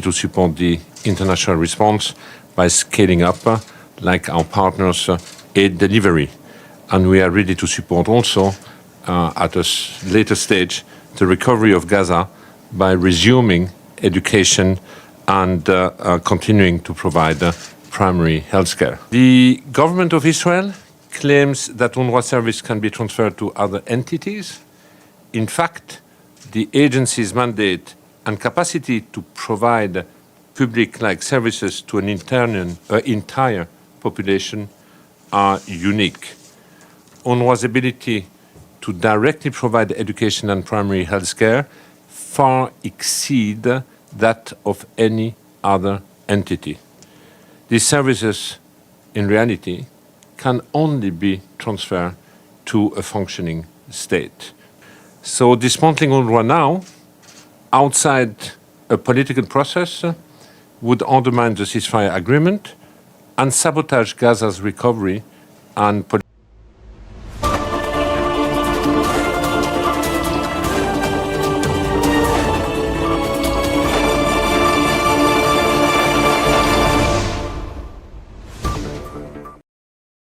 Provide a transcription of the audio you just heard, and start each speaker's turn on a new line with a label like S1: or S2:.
S1: To support the international response by scaling up, like our partners, aid delivery. And we are ready to support also, at a later stage, the recovery of Gaza by resuming education and continuing to provide primary health care. The government of Israel claims that UNRWA service can be transferred to other entities. In fact, the agency's mandate and capacity to provide public-like services to an entire population are unique. UNRWA's ability to directly provide education and primary health care far exceed that of any other entity. These services, in reality, can only be transferred to a functioning state. So dismantling UNRWA now, outside a political process, would undermine the ceasefire agreement and sabotage Gaza's recovery and